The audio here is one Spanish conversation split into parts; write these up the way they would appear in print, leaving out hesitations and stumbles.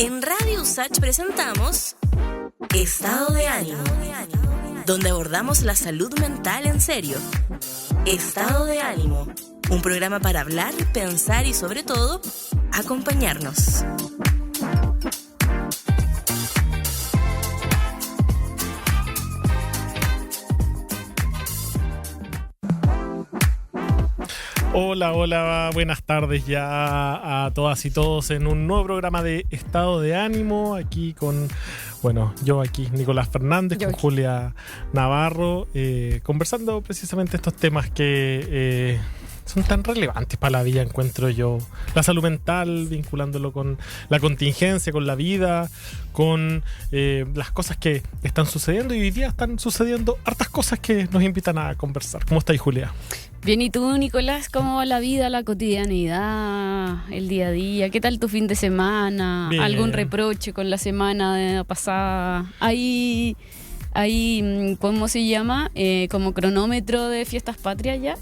En Radio USACH presentamos Estado de Ánimo, donde abordamos la salud mental en serio. Estado de Ánimo, un programa para hablar, pensar y sobre todo, acompañarnos. Hola, buenas tardes ya a todas y todos en un nuevo programa de Estado de Ánimo, aquí con, yo aquí, Nicolás Fernández, con Julia Navarro, conversando precisamente estos temas que son tan relevantes para la vida, encuentro yo. La salud mental, vinculándolo con la contingencia, con la vida, con las cosas que están sucediendo, y hoy día están sucediendo hartas cosas que nos invitan a conversar. ¿Cómo estáis, Julia? Bien, ¿y tú, Nicolás? ¿Cómo va la vida, la cotidianidad, el día a día? ¿Qué tal tu fin de semana? Bien. ¿Algún reproche con la semana pasada? ¿Hay ¿cómo se llama? ¿Como cronómetro de fiestas patrias ya?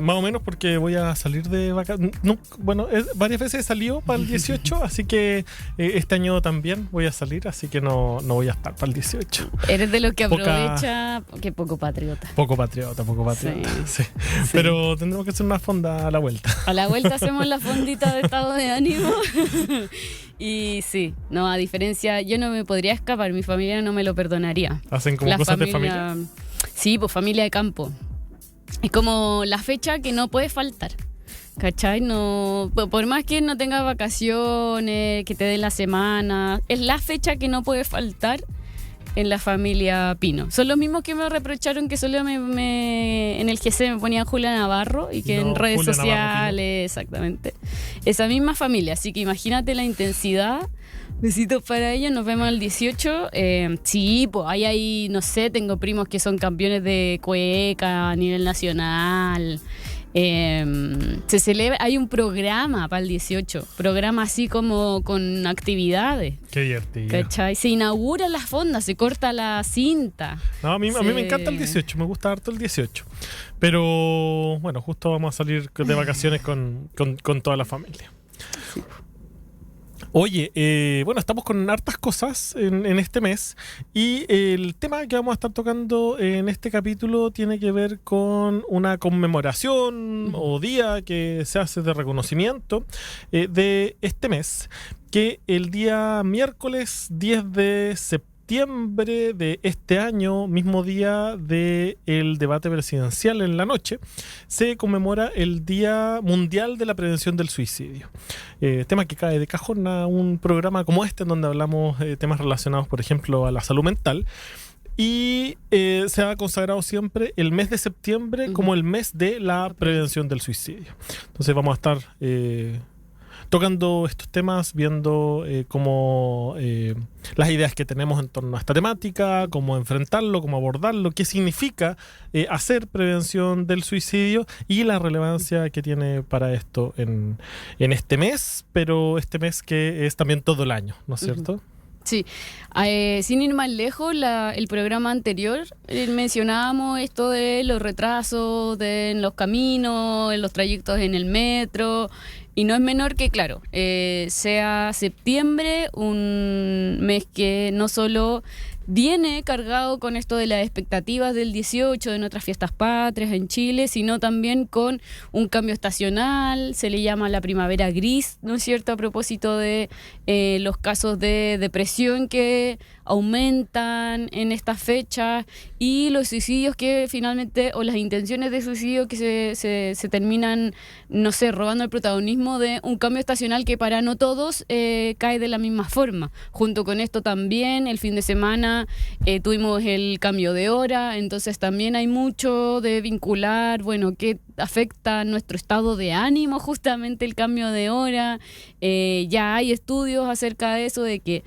Más o menos, porque voy a salir de vacaciones. Varias veces he salido para el 18, así que este año también voy a salir, así que no voy a estar para el 18. Eres de los que aprovecha, que poco patriota. Poco patriota. Sí. Pero tendremos que hacer una fonda a la vuelta. A la vuelta hacemos la fondita de Estado de Ánimo. Y sí, a diferencia, yo no me podría escapar, mi familia no me lo perdonaría. ¿Hacen como cosas de familia? Sí, pues familia de campo. Es como la fecha que no puede faltar, ¿cachai? No, por más que no tengas vacaciones, que te den la semana, es la fecha que no puede faltar en la familia Pino. Son los mismos que me reprocharon que solo en el GC me ponían Julia Navarro y que en redes Julia sociales, exactamente. Esa misma familia, así que imagínate la intensidad. Besitos para ellos, nos vemos el 18. Sí, pues ahí, no sé, tengo primos que son campeones de cueca a nivel nacional. Se celebra, hay un programa para el 18, programa así como con actividades. Qué divertido. ¿Cachai? Se inaugura la fonda, se corta la cinta. No, a mí me encanta el 18, me gusta harto el 18. Pero bueno, justo vamos a salir de vacaciones con toda la familia. Sí. Oye, estamos con hartas cosas en este mes, y el tema que vamos a estar tocando en este capítulo tiene que ver con una conmemoración o día que se hace de reconocimiento de este mes, que el día miércoles 10 de septiembre de este año, mismo día del debate presidencial en la noche, se conmemora el Día Mundial de la Prevención del Suicidio. Tema que cae de cajón a un programa como este, en donde hablamos temas relacionados, por ejemplo, a la salud mental. Y se ha consagrado siempre el mes de septiembre como el mes de la prevención del suicidio. Entonces vamos a estar tocando estos temas, viendo cómo las ideas que tenemos en torno a esta temática, cómo enfrentarlo, cómo abordarlo, qué significa hacer prevención del suicidio y la relevancia que tiene para esto en este mes, pero este mes que es también todo el año, ¿no es cierto? Sí, sin ir más lejos, el programa anterior mencionábamos esto de los retrasos en los caminos, en los trayectos en el metro, y no es menor que, claro, sea septiembre, un mes que no solo viene cargado con esto de las expectativas del 18, de nuestras fiestas patrias en Chile, sino también con un cambio estacional, se le llama la primavera gris, ¿no es cierto?, a propósito de los casos de depresión que aumentan en estas fechas y los suicidios que finalmente, o las intenciones de suicidio que se terminan, no sé, robando el protagonismo de un cambio estacional que para no todos cae de la misma forma. Junto con esto también, el fin de semana tuvimos el cambio de hora, entonces también hay mucho de vincular, que afecta nuestro estado de ánimo justamente el cambio de hora. Ya hay estudios acerca de eso, de que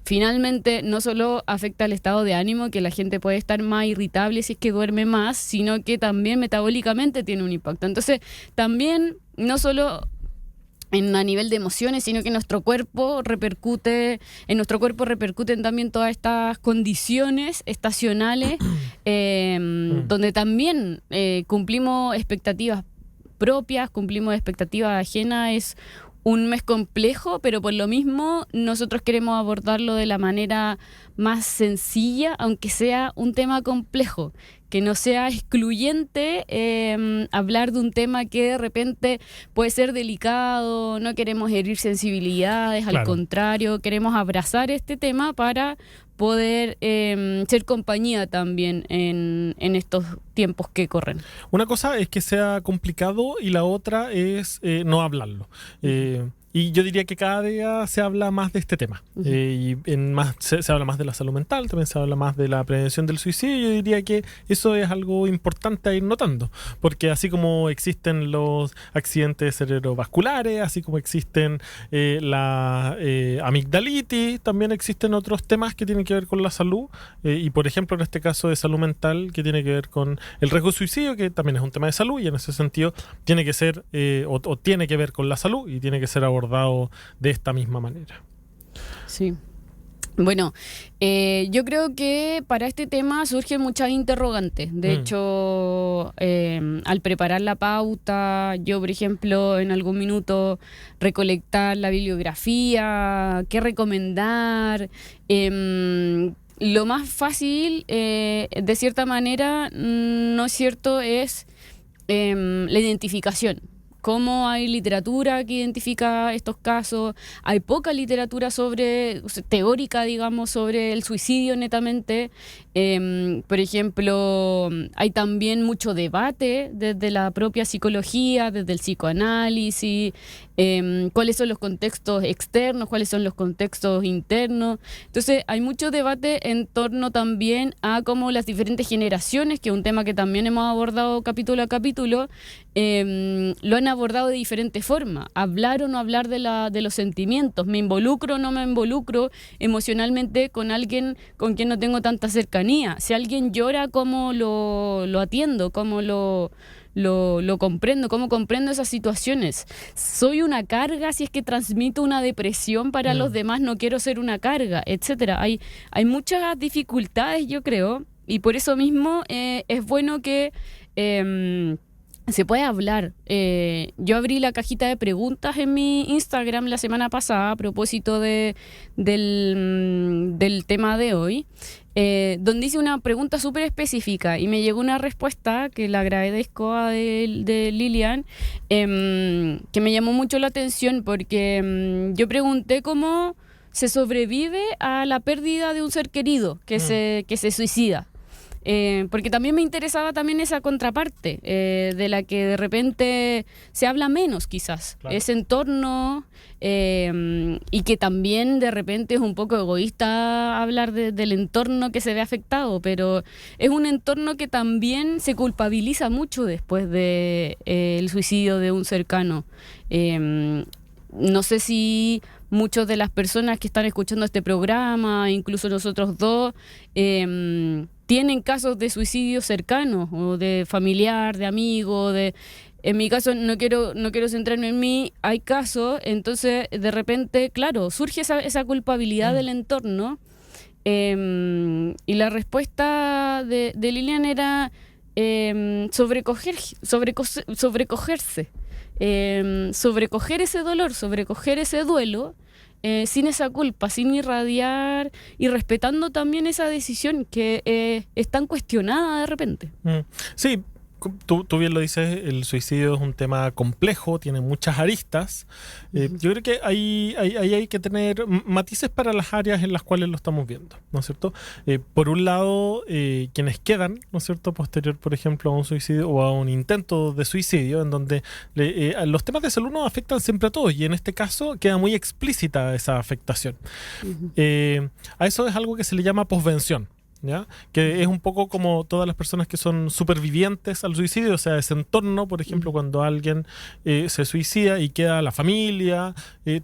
finalmente no solo afecta el estado de ánimo, que la gente puede estar más irritable si es que duerme más, sino que también metabólicamente tiene un impacto. Entonces, también no solo a nivel de emociones, sino que en nuestro cuerpo repercuten también todas estas condiciones estacionales, donde también cumplimos expectativas propias, cumplimos expectativas ajenas. Es un mes complejo, pero por lo mismo nosotros queremos abordarlo de la manera más sencilla, aunque sea un tema complejo, que no sea excluyente hablar de un tema que de repente puede ser delicado, no queremos herir sensibilidades, al contrario, queremos abrazar este tema para poder ser compañía también en estos tiempos que corren. Una cosa es que sea complicado y la otra es no hablarlo. Y yo diría que cada día se habla más de este tema. Y se habla más de la salud mental, también se habla más de la prevención del suicidio. Yo diría que eso es algo importante a ir notando. Porque así como existen los accidentes cerebrovasculares, así como existen la amigdalitis, también existen otros temas que tienen que ver con la salud. Y por ejemplo, en este caso de salud mental, que tiene que ver con el riesgo de suicidio, que también es un tema de salud. Y en ese sentido tiene que ser, o tiene que ver con la salud y tiene que ser abordado de esta misma manera. Sí. Bueno, yo creo que para este tema surgen muchas interrogantes. De hecho, al preparar la pauta, yo, por ejemplo, en algún minuto recolectar la bibliografía, qué recomendar. Lo más fácil, de cierta manera, ¿no es cierto?, es la identificación. Cómo hay literatura que identifica estos casos, hay poca literatura teórica, digamos, sobre el suicidio netamente. Por ejemplo, hay también mucho debate desde la propia psicología, desde el psicoanálisis, cuáles son los contextos externos, cuáles son los contextos internos. Entonces, hay mucho debate en torno también a cómo las diferentes generaciones, que es un tema que también hemos abordado capítulo a capítulo, lo han abordado de diferentes formas. Hablar o no hablar de los sentimientos. ¿Me involucro o no me involucro emocionalmente con alguien con quien no tengo tanta cercanía? Si alguien llora, ¿cómo lo atiendo? ¿Cómo lo comprendo? ¿Cómo comprendo esas situaciones? ¿Soy una carga si es que transmito una depresión para los demás? No quiero ser una carga, etcétera. Hay muchas dificultades, yo creo, y por eso mismo es bueno que se puede hablar. Yo abrí la cajita de preguntas en mi Instagram la semana pasada a propósito del tema de hoy, donde hice una pregunta súper específica y me llegó una respuesta que le agradezco a de Lilian, que me llamó mucho la atención porque yo pregunté cómo se sobrevive a la pérdida de un ser querido que se suicida. Porque también me interesaba también esa contraparte de la que de repente se habla menos quizás, claro. Ese entorno y que también de repente es un poco egoísta hablar del entorno que se ve afectado, pero es un entorno que también se culpabiliza mucho después de el suicidio de un cercano. No sé si muchas de las personas que están escuchando este programa, incluso nosotros dos, tienen casos de suicidio cercanos o de familiar, de amigo, en mi caso no quiero centrarme en mí, hay casos, entonces de repente, claro, surge esa culpabilidad del entorno, y la respuesta de Lilian era sobrecogerse, sobrecoger ese dolor, sobrecoger ese duelo, sin esa culpa, sin irradiar y respetando también esa decisión que es tan cuestionada de repente. Sí, tú bien lo dices, el suicidio es un tema complejo, tiene muchas aristas. Yo creo que ahí hay que tener matices para las áreas en las cuales lo estamos viendo, ¿no es cierto? Por un lado, quienes quedan, ¿no es cierto?, posterior, por ejemplo, a un suicidio o a un intento de suicidio, en donde los temas de salud nos afectan siempre a todos, y en este caso queda muy explícita esa afectación. A eso es algo que se le llama posvención, ¿ya? Que es un poco como todas las personas que son supervivientes al suicidio, o sea, ese entorno, por ejemplo, cuando alguien se suicida y queda la familia,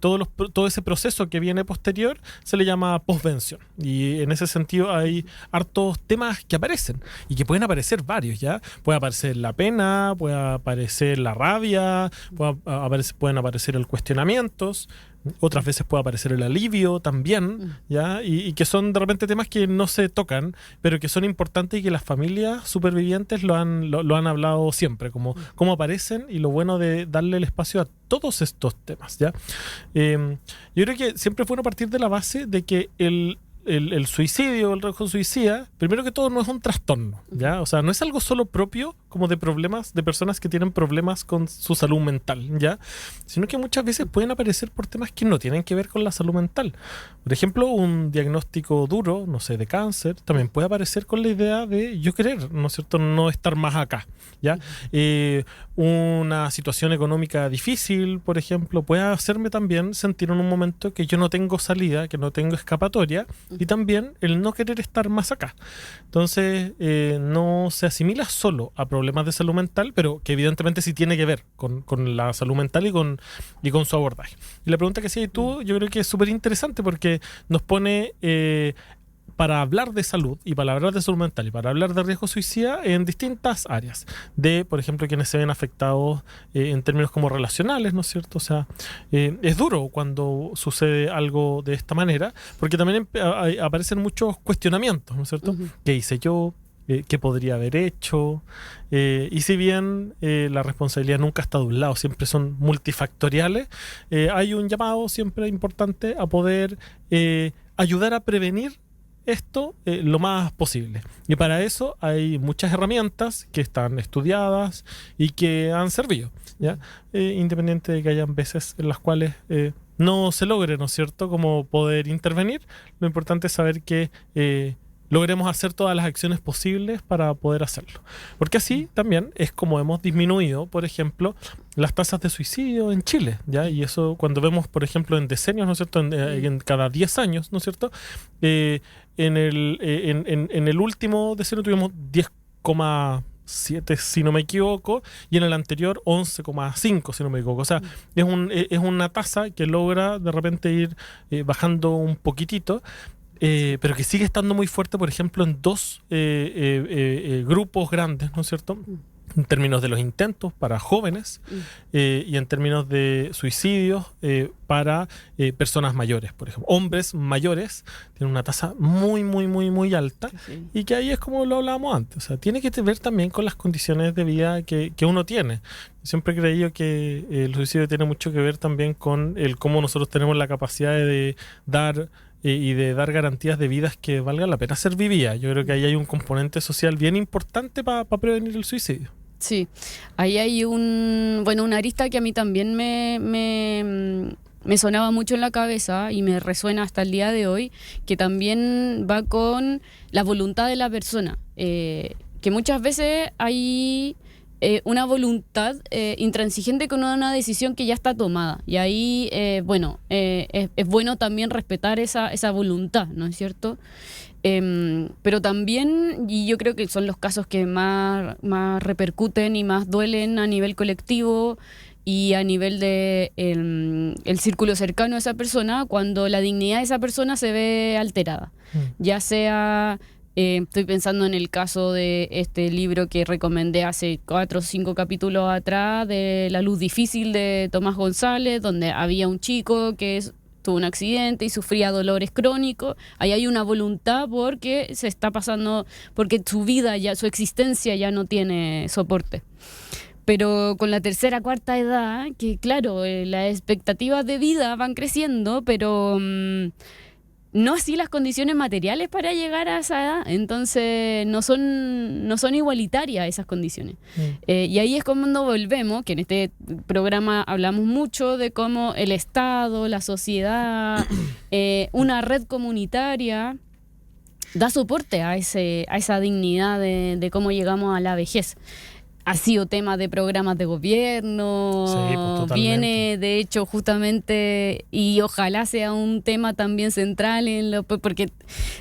todo ese proceso que viene posterior, se le llama posvención. Y en ese sentido hay hartos temas que aparecen, y que pueden aparecer varios, ¿ya? Puede aparecer la pena, puede aparecer la rabia, pueden aparecer el cuestionamientos, Otras veces puede aparecer el alivio también, ¿ya? Y que son de repente temas que no se tocan, pero que son importantes y que las familias supervivientes lo han hablado siempre, como aparecen, y lo bueno de darle el espacio a todos estos temas, ¿ya? Yo creo que siempre es bueno partir de la base de que el suicidio, el riesgo suicida, primero que todo no es un trastorno, ¿ya? O sea, no es algo solo propio como de problemas, de personas que tienen problemas con su salud mental, ¿ya? Sino que muchas veces pueden aparecer por temas que no tienen que ver con la salud mental. Por ejemplo, un diagnóstico duro, no sé, de cáncer, también puede aparecer con la idea de yo querer, ¿no es cierto?, no estar más acá, ¿ya? Una situación económica difícil, por ejemplo, puede hacerme también sentir en un momento que yo no tengo salida, que no tengo escapatoria, y también el no querer estar más acá. Entonces, no se asimila solo a problemas de salud mental, pero que evidentemente sí tiene que ver con la salud mental y con su abordaje. Y la pregunta que hacías tú, yo creo que es súper interesante porque nos pone para hablar de salud y para hablar de salud mental y para hablar de riesgo suicida en distintas áreas. De, por ejemplo, quienes se ven afectados en términos como relacionales, ¿no es cierto? O sea, es duro cuando sucede algo de esta manera, porque también aparecen muchos cuestionamientos, ¿no es cierto? ¿Qué hice yo? ¿Qué podría haber hecho? Y si bien la responsabilidad nunca está de un lado, siempre son multifactoriales, hay un llamado siempre importante a poder ayudar a prevenir esto lo más posible. Y para eso hay muchas herramientas que están estudiadas y que han servido, ¿ya? Independiente de que hayan veces en las cuales no se logre, ¿no es cierto?, como poder intervenir, lo importante es saber que logremos hacer todas las acciones posibles para poder hacerlo. Porque así también es como hemos disminuido, por ejemplo, las tasas de suicidio en Chile, ¿ya? Y eso cuando vemos, por ejemplo, en decenios, ¿no es cierto?, en cada 10 años, ¿no es cierto?, en el último decenio tuvimos 10,7, si no me equivoco, y en el anterior 11,5, si no me equivoco. O sea, es una tasa que logra de repente ir bajando un poquitito, pero que sigue estando muy fuerte, por ejemplo, en dos grupos grandes, ¿no es cierto?, en términos de los intentos para jóvenes y en términos de suicidios para personas mayores, por ejemplo. Hombres mayores tienen una tasa muy, muy, muy, muy alta, y que ahí es como lo hablábamos antes. O sea, tiene que ver también con las condiciones de vida que uno tiene. Siempre he creído que el suicidio tiene mucho que ver también con el cómo nosotros tenemos la capacidad de dar y de dar garantías de vidas que valgan la pena ser vividas. Yo creo que ahí hay un componente social bien importante para prevenir el suicidio. Sí, ahí hay una arista que a mí también me sonaba mucho en la cabeza y me resuena hasta el día de hoy, que también va con la voluntad de la persona, que muchas veces hay una voluntad intransigente con una decisión que ya está tomada, y ahí es bueno también respetar esa voluntad, ¿no es cierto? Pero también, y yo creo que son los casos que más repercuten y más duelen a nivel colectivo y a nivel de el círculo cercano de esa persona, cuando la dignidad de esa persona se ve alterada, ya sea... estoy pensando en el caso de este libro que recomendé hace 4 o 5 capítulos atrás, de La luz difícil, de Tomás González, donde había un chico que tuvo un accidente y sufría dolores crónicos. Ahí hay una voluntad porque se está pasando, porque su vida, su existencia ya no tiene soporte. Pero con la tercera, cuarta edad, que claro, las expectativas de vida van creciendo, pero... no así las condiciones materiales para llegar a esa edad. Entonces no son igualitarias esas condiciones. Y ahí es cuando volvemos, que en este programa hablamos mucho de cómo el Estado, la sociedad, una red comunitaria da soporte a esa dignidad de cómo llegamos a la vejez. Ha sido tema de programas de gobierno, sí, pues, viene de hecho justamente, y ojalá sea un tema también central porque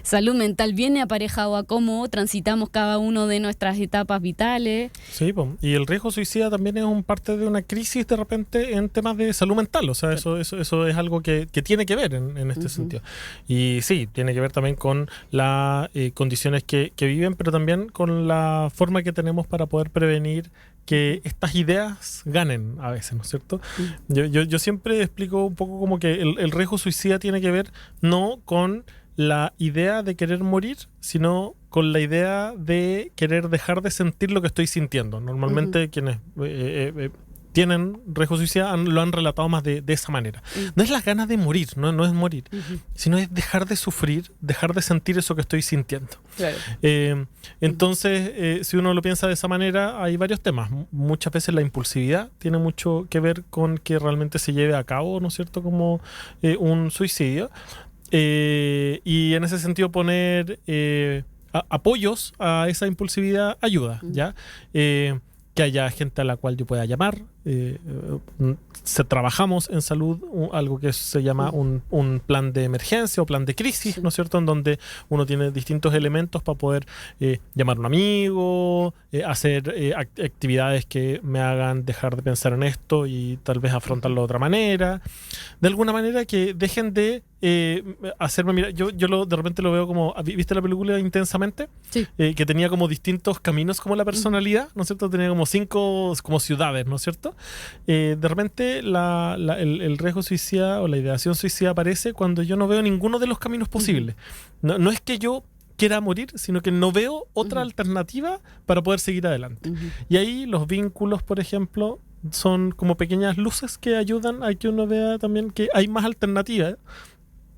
salud mental viene aparejado a cómo transitamos cada uno de nuestras etapas vitales. Sí, pues, y el riesgo suicida también es parte de una crisis de repente en temas de salud mental. O sea, eso es algo que tiene que ver en este sentido. Y sí, tiene que ver también con las condiciones que viven, pero también con la forma que tenemos para poder prevenir permitir que estas ideas ganen a veces, ¿no es cierto? Yo siempre explico un poco como que el riesgo suicida tiene que ver no con la idea de querer morir, sino con la idea de querer dejar de sentir lo que estoy sintiendo. Normalmente quienes tienen riesgo suicida lo han relatado más de esa manera. No es las ganas de morir, no es morir, sino es dejar de sufrir, dejar de sentir eso que estoy sintiendo. Claro. Entonces, si uno lo piensa de esa manera, hay varios temas. Muchas veces la impulsividad tiene mucho que ver con que realmente se lleve a cabo, ¿no es cierto?, como un suicidio. Y en ese sentido poner apoyos a esa impulsividad ayuda, ¿ya? Que haya gente a la cual yo pueda llamar. Trabajamos en salud algo que se llama un plan de emergencia o plan de crisis, ¿no es cierto?, en donde uno tiene distintos elementos para poder llamar a un amigo, hacer actividades que me hagan dejar de pensar en esto y tal vez afrontarlo de otra manera, de alguna manera que dejen de hacerme mirar. Yo de repente lo veo como, ¿viste la película Intensamente? Sí. Que tenía como distintos caminos como la personalidad, ¿no es cierto? Tenía como 5 como ciudades, ¿no es cierto? De repente el riesgo suicida o la ideación suicida aparece cuando yo no veo ninguno de los caminos posibles. No es que yo quiera morir, sino que no veo otra alternativa para poder seguir adelante. Y ahí los vínculos, por ejemplo, son como pequeñas luces que ayudan a que uno vea también que hay más alternativas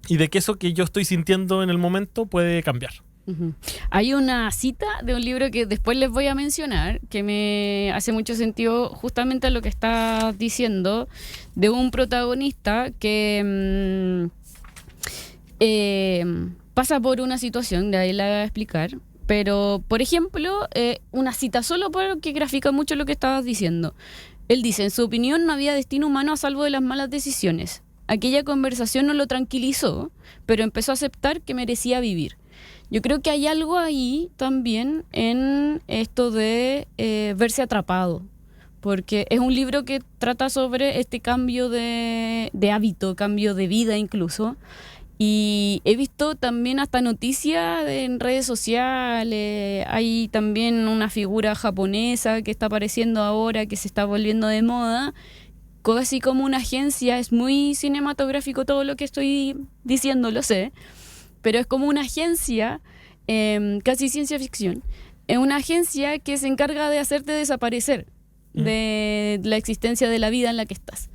y de que eso que yo estoy sintiendo en el momento puede cambiar. Hay una cita de un libro que después les voy a mencionar que me hace mucho sentido justamente a lo que estás diciendo, de un protagonista que pasa por una situación, de ahí la voy a explicar, pero por ejemplo, una cita solo porque grafica mucho lo que estabas diciendo. Él dice: en su opinión no había destino humano a salvo de las malas decisiones. Aquella conversación no lo tranquilizó, pero empezó a aceptar que merecía vivir. Yo creo que hay algo ahí también en esto de verse atrapado, porque es un libro que trata sobre este cambio de hábito, cambio de vida incluso, y he visto también hasta noticias en redes sociales. Hay también una figura japonesa que está apareciendo ahora, que se está volviendo de moda, casi como una agencia. Es muy cinematográfico todo lo que estoy diciendo, lo sé, pero es como una agencia, casi ciencia ficción. Es una agencia que se encarga de hacerte desaparecer de la existencia de la vida en la que estás.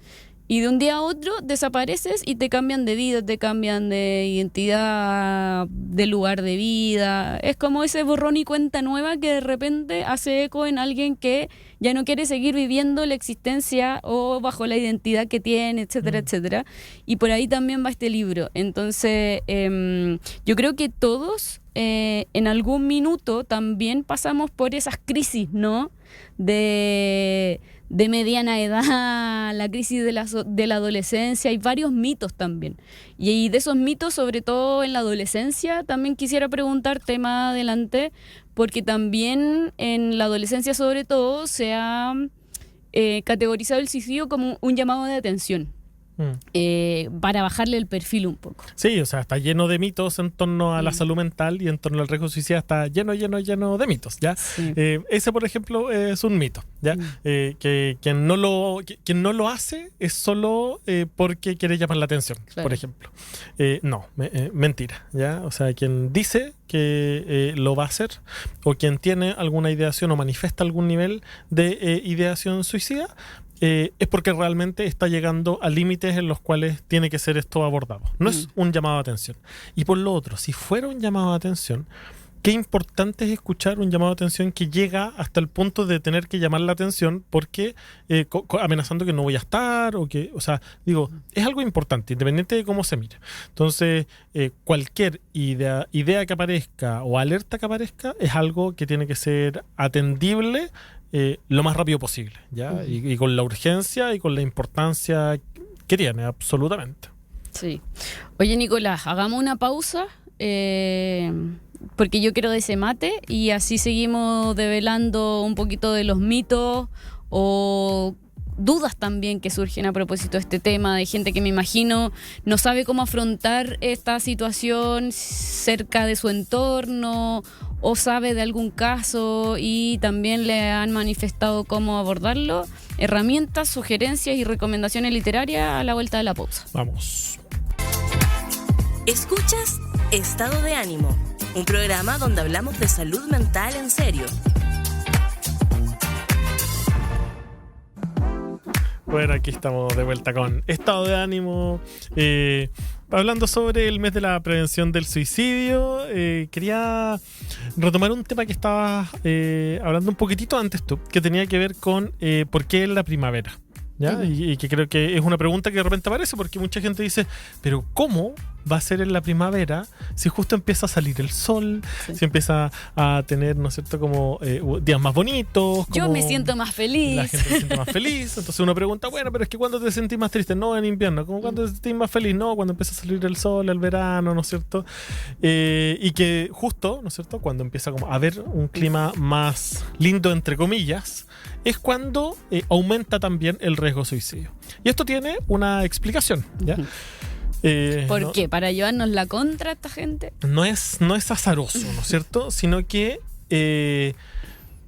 Y de un día a otro desapareces y te cambian de vida, te cambian de identidad, de lugar de vida. Es como ese borrón y cuenta nueva que de repente hace eco en alguien que ya no quiere seguir viviendo la existencia o bajo la identidad que tiene, etcétera, etcétera. Y por ahí también va este libro. Entonces, yo creo que todos en algún minuto también pasamos por esas crisis, ¿no? De mediana edad, la crisis de la adolescencia. Hay varios mitos también. Y de esos mitos, sobre todo en la adolescencia, también quisiera preguntarte más adelante, porque también en la adolescencia sobre todo se ha categorizado el suicidio como un llamado de atención. Para bajarle el perfil un poco. Sí, o sea, está lleno de mitos en torno a la salud mental y en torno al riesgo suicida está lleno de mitos, ¿ya? Sí. Ese, por ejemplo, es un mito, ¿ya? Que quien no lo hace es solo porque quiere llamar la atención, claro. Por ejemplo. No, mentira, ¿ya? O sea, quien dice que lo va a hacer o quien tiene alguna ideación o manifiesta algún nivel de ideación suicida, es porque realmente está llegando a límites en los cuales tiene que ser esto abordado. No es un llamado de atención. Y por lo otro, si fuera un llamado de atención, qué importante es escuchar un llamado de atención que llega hasta el punto de tener que llamar la atención porque amenazando que no voy a estar o sea, digo, es algo importante, independiente de cómo se mire. Entonces, cualquier idea que aparezca o alerta que aparezca es algo que tiene que ser atendible lo más rápido posible, ¿ya? Y con la urgencia y con la importancia que tiene, absolutamente. Sí. Oye, Nicolás, hagamos una pausa, porque yo quiero de ese mate y así seguimos develando un poquito de los mitos o dudas también que surgen a propósito de este tema, de gente que me imagino no sabe cómo afrontar esta situación cerca de su entorno o sabe de algún caso y también le han manifestado cómo abordarlo. Herramientas, sugerencias y recomendaciones literarias a la vuelta de la pausa. Vamos. Escuchas Estado de Ánimo, un programa donde hablamos de salud mental en serio. Bueno, aquí estamos de vuelta con Estado de Ánimo, hablando sobre el mes de la prevención del suicidio. Quería retomar un tema que estabas hablando un poquitito antes tú, que tenía que ver con por qué es la primavera, ¿ya? Y que creo que es una pregunta que de repente aparece porque mucha gente dice, pero ¿cómo va a ser en la primavera si justo empieza a salir el sol, si empieza a tener, ¿no es cierto?, como días más bonitos? Yo me siento más feliz. La gente se siente más feliz. Entonces uno pregunta, bueno, pero es que ¿cuándo te sentís más triste? No, en invierno. ¿Cómo cuándo te sentís más feliz? No, cuando empieza a salir el sol, el verano, ¿no es cierto? Y que justo, ¿no es cierto?, cuando empieza como a haber un clima más lindo, entre comillas, es cuando aumenta también el riesgo de suicidio. Y esto tiene una explicación, ¿ya? ¿Por qué? ¿Para llevarnos la contra a esta gente? No es azaroso, ¿no es cierto? Sino que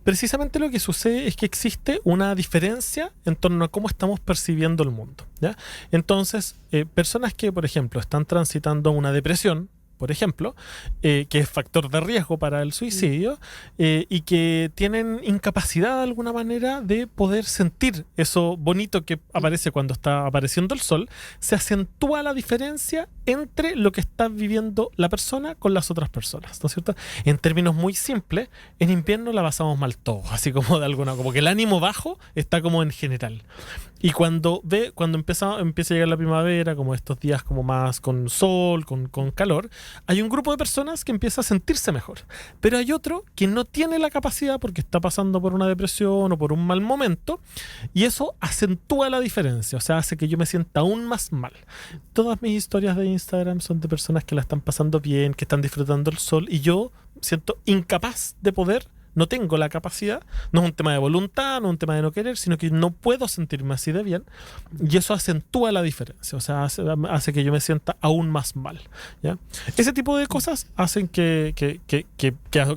precisamente lo que sucede es que existe una diferencia en torno a cómo estamos percibiendo el mundo, ¿ya? Entonces, personas que, por ejemplo, están transitando una depresión, por ejemplo, que es factor de riesgo para el suicidio, y que tienen incapacidad de alguna manera de poder sentir eso bonito que aparece cuando está apareciendo el sol, se acentúa la diferencia entre lo que está viviendo la persona con las otras personas, ¿no es cierto? En términos muy simples, en invierno la pasamos mal todos, así como de alguna, como que el ánimo bajo está como en general. Y cuando empieza a llegar la primavera, como estos días como más con sol, con calor, hay un grupo de personas que empieza a sentirse mejor. Pero hay otro que no tiene la capacidad porque está pasando por una depresión o por un mal momento, y eso acentúa la diferencia, o sea, hace que yo me sienta aún más mal. Todas mis historias de Instagram son de personas que la están pasando bien, que están disfrutando el sol, y yo siento incapaz de poder. No tengo la capacidad, no es un tema de voluntad, no es un tema de no querer, sino que no puedo sentirme así de bien, y eso acentúa la diferencia, o sea, hace que yo me sienta aún más mal, ¿ya? Ese tipo de cosas hacen que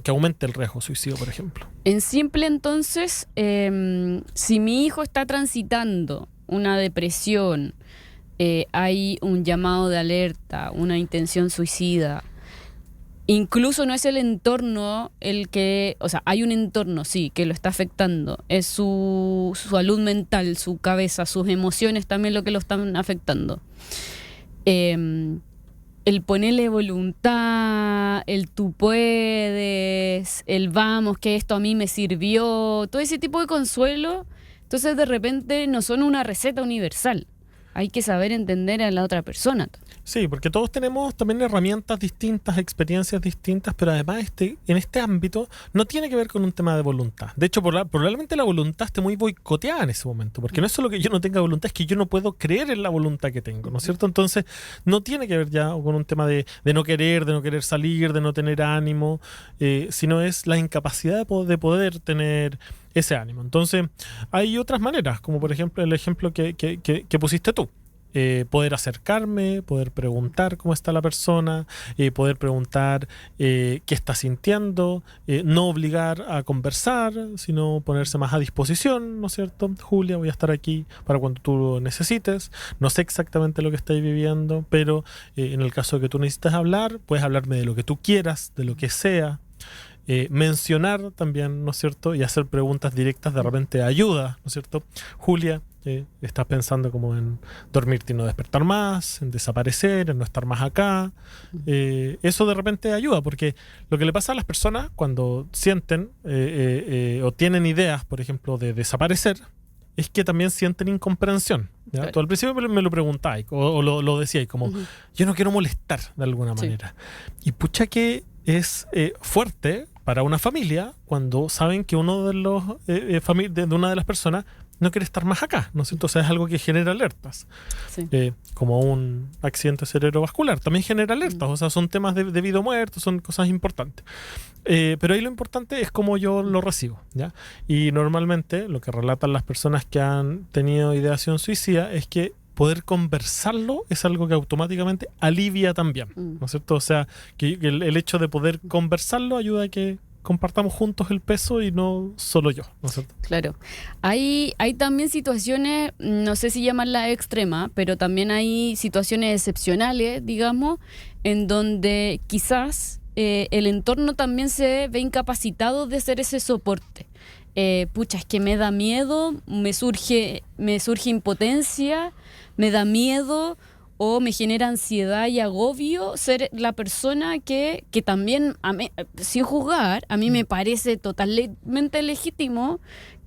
aumente el riesgo de suicidio, por ejemplo. En simple, entonces, si mi hijo está transitando una depresión, hay un llamado de alerta, una intención suicida. Incluso no es el entorno el que, o sea, hay un entorno, sí, que lo está afectando. Es su salud mental, su cabeza, sus emociones también lo que lo están afectando. El ponerle voluntad, el tú puedes, el vamos, que esto a mí me sirvió, todo ese tipo de consuelo, entonces de repente no son una receta universal. Hay que saber entender a la otra persona. Sí, porque todos tenemos también herramientas distintas, experiencias distintas, pero además en este ámbito no tiene que ver con un tema de voluntad. De hecho, probablemente la voluntad esté muy boicoteada en ese momento, porque no es solo que yo no tenga voluntad, es que yo no puedo creer en la voluntad que tengo, ¿no es cierto? Entonces, no tiene que ver ya con un tema de no querer salir, de no tener ánimo, sino es la incapacidad de poder tener ese ánimo. Entonces, hay otras maneras, como por ejemplo el ejemplo que pusiste tú. Poder acercarme, poder preguntar cómo está la persona, poder preguntar qué está sintiendo, no obligar a conversar, sino ponerse más a disposición, ¿no es cierto? Julia, voy a estar aquí para cuando tú lo necesites. No sé exactamente lo que estáis viviendo, pero en el caso de que tú necesites hablar, puedes hablarme de lo que tú quieras, de lo que sea. Mencionar también, ¿no es cierto? Y hacer preguntas directas de repente ayuda, ¿no es cierto? Julia, estás pensando como en dormirte y no despertar más, en desaparecer, en no estar más acá. Eso de repente ayuda, porque lo que le pasa a las personas cuando sienten o tienen ideas, por ejemplo, de desaparecer, es que también sienten incomprensión, ¿ya? Claro. Tú al principio me lo preguntabas o lo decías como, yo no quiero molestar de alguna manera. Y pucha que es fuerte para una familia cuando saben que uno de los de una de las personas no quiere estar más acá, ¿no es cierto? O sea, es algo que genera alertas. Sí. Como un accidente cerebrovascular, también genera alertas, o sea, son temas de vida o muerte, son cosas importantes. Pero ahí lo importante es cómo yo lo recibo, ¿ya? Y normalmente lo que relatan las personas que han tenido ideación suicida es que poder conversarlo es algo que automáticamente alivia también, ¿no es cierto? O sea, que el hecho de poder conversarlo ayuda a que compartamos juntos el peso y no solo yo, ¿no es cierto? Claro. Hay también situaciones, no sé si llamarla extrema, pero también hay situaciones excepcionales, digamos, en donde quizás el entorno también se ve incapacitado de ser ese soporte. Pucha, es que me da miedo, me surge impotencia, me da miedo o me genera ansiedad y agobio ser la persona que también, sin juzgar, a mí me parece totalmente legítimo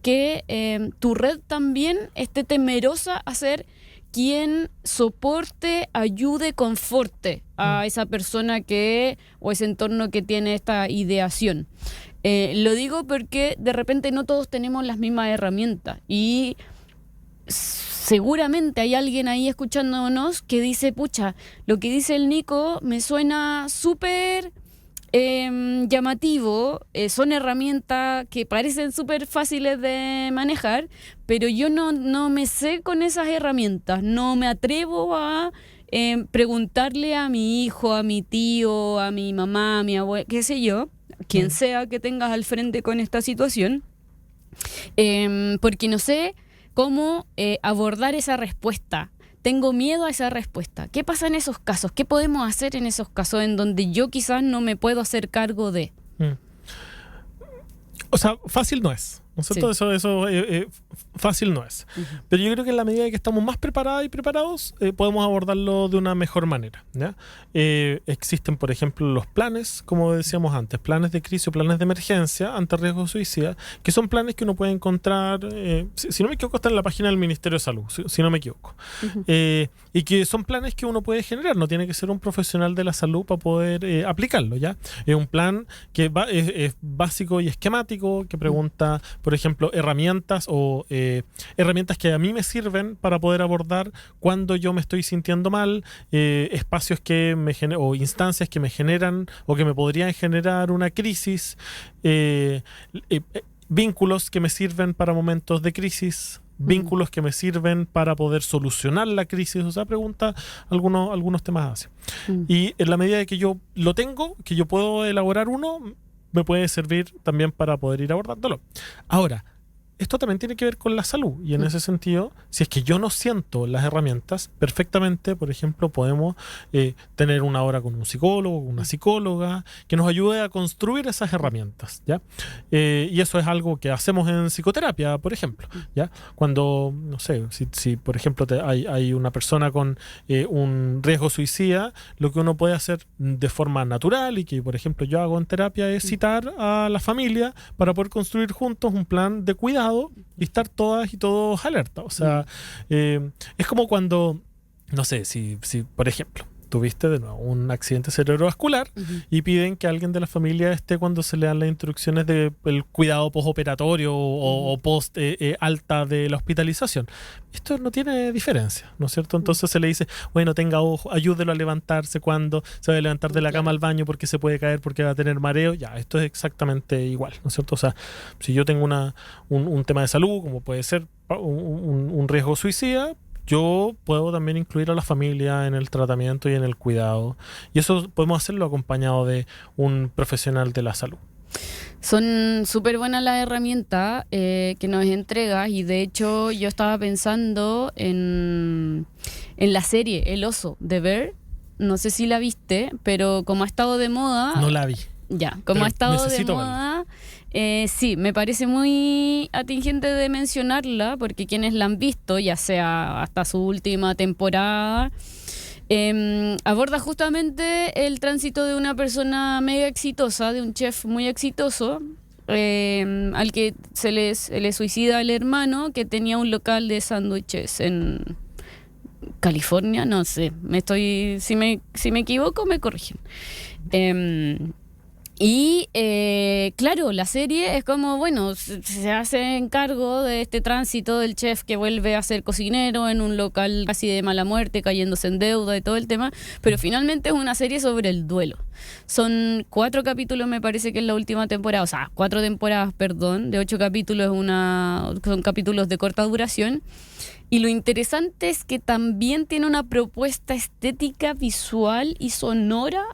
que tu red también esté temerosa a ser quien soporte, ayude, conforte a esa persona o ese entorno que tiene esta ideación. Lo digo porque de repente no todos tenemos las mismas herramientas y seguramente hay alguien ahí escuchándonos que dice, pucha, lo que dice el Nico me suena súper llamativo, son herramientas que parecen súper fáciles de manejar, pero yo no me sé con esas herramientas, no me atrevo a preguntarle a mi hijo, a mi tío, a mi mamá, a mi abuela, qué sé yo, quien sea que tengas al frente con esta situación, porque no sé cómo abordar esa respuesta. Tengo miedo a esa respuesta. ¿Qué pasa en esos casos? ¿Qué podemos hacer en esos casos en donde yo quizás no me puedo hacer cargo de? O sea, fácil no es, ¿no es cierto? Sí. Eso fácil no es. Pero yo creo que en la medida que estamos más preparadas y preparados, podemos abordarlo de una mejor manera, ¿ya? Existen, por ejemplo, los planes, como decíamos antes, planes de crisis o planes de emergencia ante riesgo suicida, que son planes que uno puede encontrar, si no me equivoco, está en la página del Ministerio de Salud, si no me equivoco. Y que son planes que uno puede generar, no tiene que ser un profesional de la salud para poder aplicarlo, ¿ya? Es un plan que es básico y esquemático, que pregunta, por ejemplo, herramientas o herramientas que a mí me sirven para poder abordar cuando yo me estoy sintiendo mal, espacios que o instancias que me generan o que me podrían generar una crisis, vínculos que me sirven para momentos de crisis, vínculos que me sirven para poder solucionar la crisis, o sea, pregunta algunos temas así. Y en la medida de que yo lo tengo, que yo puedo elaborar uno, me puede servir también para poder ir abordándolo. Ahora, esto también tiene que ver con la salud y en ese sentido, si es que yo no siento las herramientas, perfectamente, por ejemplo, podemos tener una hora con un psicólogo, una psicóloga, que nos ayude a construir esas herramientas, ¿ya? Y eso es algo que hacemos en psicoterapia, por ejemplo, ¿ya? Cuando, no sé, si por ejemplo hay una persona con un riesgo suicida, lo que uno puede hacer de forma natural y que, por ejemplo, yo hago en terapia es citar a la familia para poder construir juntos un plan de cuidado y estar todas y todos alerta. O sea, es como cuando, no sé, si por ejemplo, tuviste de nuevo un accidente cerebrovascular y piden que alguien de la familia esté cuando se le dan las instrucciones del cuidado postoperatorio o post alta de la hospitalización. Esto no tiene diferencia, ¿no es cierto? Entonces se le dice, bueno, tenga ojo, ayúdelo a levantarse cuando se va a levantar de la cama al baño porque se puede caer, porque va a tener mareo. Ya, esto es exactamente igual, ¿no es cierto? O sea, si yo tengo un tema de salud, como puede ser un riesgo suicida, yo puedo también incluir a la familia en el tratamiento y en el cuidado. Y eso podemos hacerlo acompañado de un profesional de la salud. Son súper buenas las herramientas que nos entregas y de hecho yo estaba pensando en la serie El Oso de Bear. No sé si la viste, pero como ha estado de moda... No la vi. Ya, como pero ha estado de necesito moda... sí, me parece muy atingente de mencionarla porque quienes la han visto, ya sea hasta su última temporada, aborda justamente el tránsito de una persona mega exitosa, de un chef muy exitoso, al que se le suicida el hermano que tenía un local de sándwiches en California, no sé, si me equivoco me corrigen. Y claro, la serie es como, bueno, se hace encargo de este tránsito del chef que vuelve a ser cocinero en un local casi de mala muerte, cayéndose en deuda y todo el tema, pero finalmente es una serie sobre el duelo. Son 4 capítulos, me parece que es la última temporada, o sea, 4 temporadas, perdón, de 8 capítulos, son capítulos de corta duración. Y lo interesante es que también tiene una propuesta estética, visual y sonora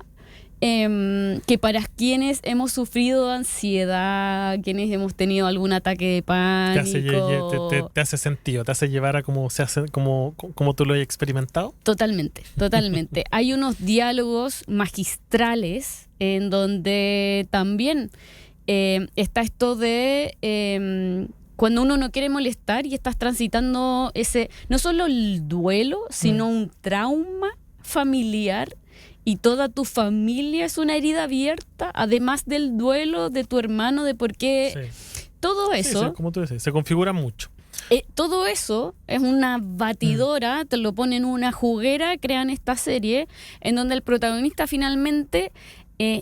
que para quienes hemos sufrido ansiedad, quienes hemos tenido algún ataque de pánico, te hace sentido, te hace llevar a cómo se hace, como tú lo has experimentado. Totalmente. Hay unos diálogos magistrales en donde también está esto de cuando uno no quiere molestar y estás transitando no solo el duelo, sino un trauma familiar. Y toda tu familia es una herida abierta, además del duelo de tu hermano, de por qué. Sí. Todo eso. Sí, como tú dices, se configura mucho. Todo eso es una batidora, te lo ponen en una juguera, crean esta serie, en donde el protagonista finalmente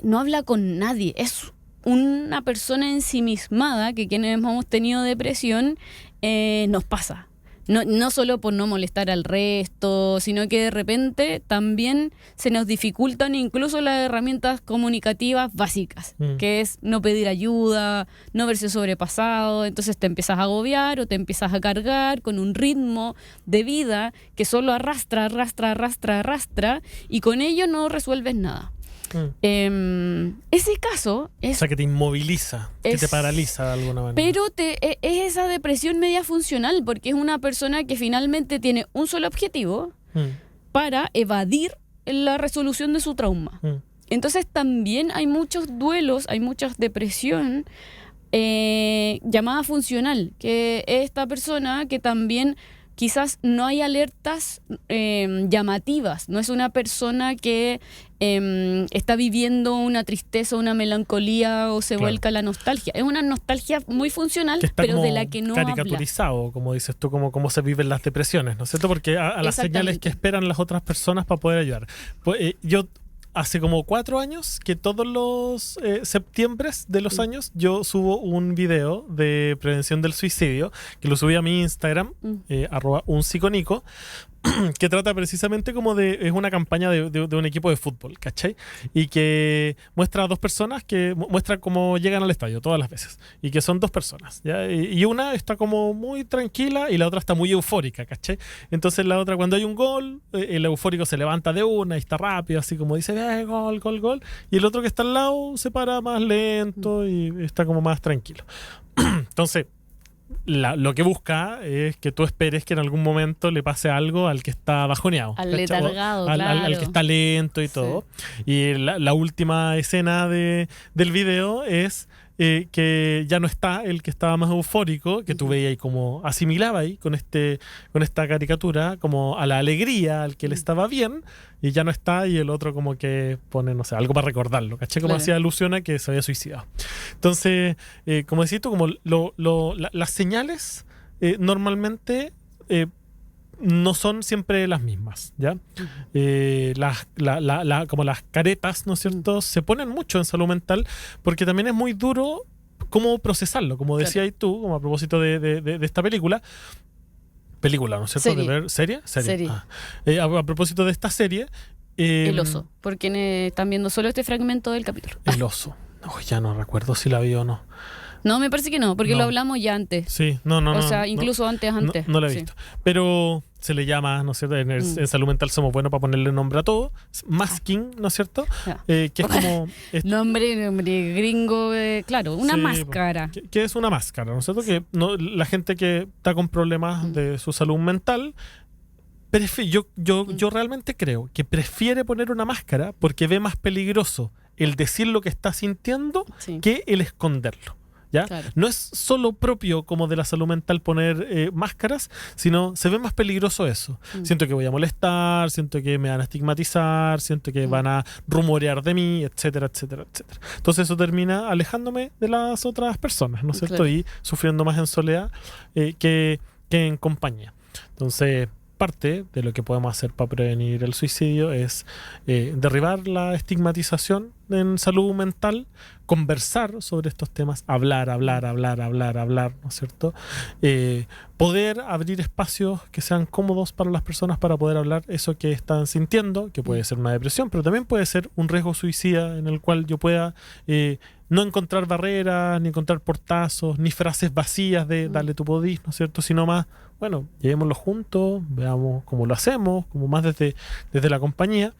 no habla con nadie. Es una persona ensimismada que quienes hemos tenido depresión nos pasa. No solo por no molestar al resto, sino que de repente también se nos dificultan incluso las herramientas comunicativas básicas, que es no pedir ayuda, no verse sobrepasado, entonces te empiezas a agobiar o te empiezas a cargar con un ritmo de vida que solo arrastra, y con ello no resuelves nada. Ese caso es... O sea, que te inmoviliza, que te paraliza de alguna manera. Pero es esa depresión media funcional, porque es una persona que finalmente tiene un solo objetivo para evadir la resolución de su trauma. Entonces también hay muchos duelos, hay mucha depresión llamada funcional, que es esta persona que también... Quizás no hay alertas llamativas, no es una persona que está viviendo una tristeza, una melancolía o se vuelca a la nostalgia. Es una nostalgia muy funcional, pero de la que no caricaturizado, habla. Como dices tú, como se viven las depresiones, ¿no es cierto? Porque a las señales que esperan las otras personas para poder ayudar. Pues, yo hace como 4 años que todos los septiembres de los años yo subo un video de prevención del suicidio que lo subí a mi Instagram, @unpsiconico, que trata precisamente es una campaña de un equipo de fútbol, ¿cachai? Y que muestra a 2 personas que muestra cómo llegan al estadio todas las veces, y que son 2 personas, ¿ya? Y una está como muy tranquila y la otra está muy eufórica, ¿cachai? Entonces la otra, cuando hay un gol, el eufórico se levanta de una y está rápido, así como dice, gol, y el otro que está al lado se para más lento y está como más tranquilo. Entonces lo que busca es que tú esperes que en algún momento le pase algo al que está bajoneado, al letargado, al que está lento y todo. Y la última escena del video es que ya no está el que estaba más eufórico, que tú veías ahí como asimilaba ahí con esta caricatura como a la alegría, al que le estaba bien, y ya no está, y el otro como que pone, no sé, algo para recordarlo, ¿caché? Como hacía alusión a que se había suicidado. Entonces, como decís tú, como las señales normalmente no son siempre las mismas, ¿ya? Como las caretas, ¿no es cierto?, se ponen mucho en salud mental, porque también es muy duro cómo procesarlo, como decías tú, como a propósito de esta película, ¿no es cierto? Serie. ¿Serie? A propósito de esta serie... El oso, porque están viendo solo este fragmento del capítulo. El oso. Ya no recuerdo si la vi o no. No, me parece que no, porque lo hablamos ya antes. Sí, no. O sea, incluso antes. No la he visto. Pero se le llama, ¿no es cierto? En salud mental somos buenos para ponerle nombre a todo. Masking, ¿no es cierto? Que es como... nombre gringo, claro, una máscara. Que es una máscara, ¿no es cierto? Que la gente que está con problemas de su salud mental... Yo realmente creo que prefiere poner una máscara porque ve más peligroso el decir lo que está sintiendo que el esconderlo. ¿Ya? Claro. No es solo propio como de la salud mental poner máscaras, sino se ve más peligroso eso. Siento que voy a molestar, siento que me van a estigmatizar, siento que van a rumorear de mí, etcétera, etcétera, etcétera. Entonces eso termina alejándome de las otras personas, ¿no es cierto? Claro. Y sufriendo más en soledad que en compañía. Entonces, parte de lo que podemos hacer para prevenir el suicidio es derribar la estigmatización en salud mental, conversar sobre estos temas, hablar, ¿no es cierto? Poder abrir espacios que sean cómodos para las personas para poder hablar eso que están sintiendo, que puede ser una depresión, pero también puede ser un riesgo suicida en el cual yo pueda no encontrar barreras, ni encontrar portazos, ni frases vacías de dale tú podís, ¿no es cierto? Sino más, bueno, llevémoslo juntos, veamos cómo lo hacemos, como más desde la compañía.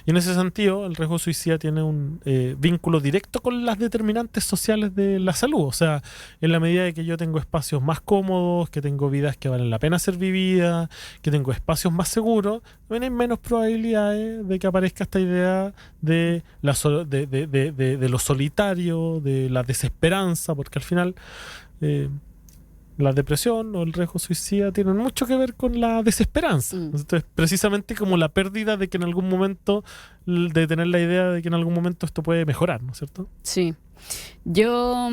Y en ese sentido, el riesgo suicida tiene un vínculo directo con las determinantes sociales de la salud. O sea, en la medida de que yo tengo espacios más cómodos, que tengo vidas que valen la pena ser vividas, que tengo espacios más seguros, también hay menos probabilidades de que aparezca esta idea de lo solitario, de la desesperanza, porque al final la depresión o el riesgo suicida tienen mucho que ver con la desesperanza. Entonces, precisamente como la pérdida de que en algún momento, de tener la idea de que en algún momento esto puede mejorar, ¿no es cierto? Sí. Yo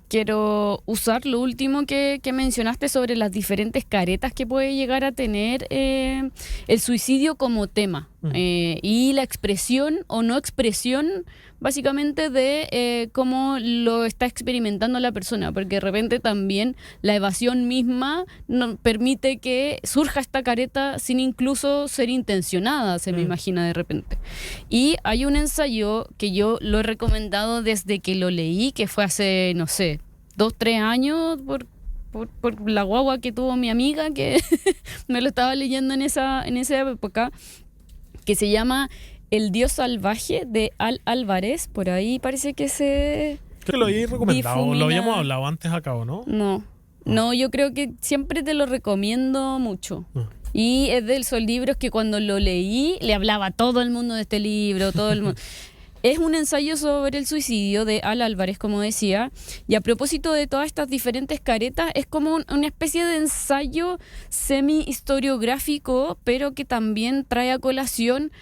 quiero usar lo último que mencionaste sobre las diferentes caretas que puede llegar a tener el suicidio como tema y la expresión o no expresión básicamente de cómo lo está experimentando la persona, porque de repente también la evasión misma no permite que surja esta careta sin incluso ser intencionada, se me imagina de repente. Y hay un ensayo que yo lo he recomendado desde que lo leí, que fue hace, no sé, 2-3 años por la guagua que tuvo mi amiga, que me lo estaba leyendo en esa época, que se llama El Dios Salvaje, de Al Álvarez. Por ahí parece que se... Creo que lo había recomendado, lo habíamos hablado antes acá, ¿o no? No, yo creo que siempre te lo recomiendo mucho. Y es de esos libros que cuando lo leí le hablaba a todo el mundo de este libro, todo el mundo. Es un ensayo sobre el suicidio de Al Álvarez, como decía, y a propósito de todas estas diferentes caretas, es como una especie de ensayo semi-historiográfico, pero que también trae a colación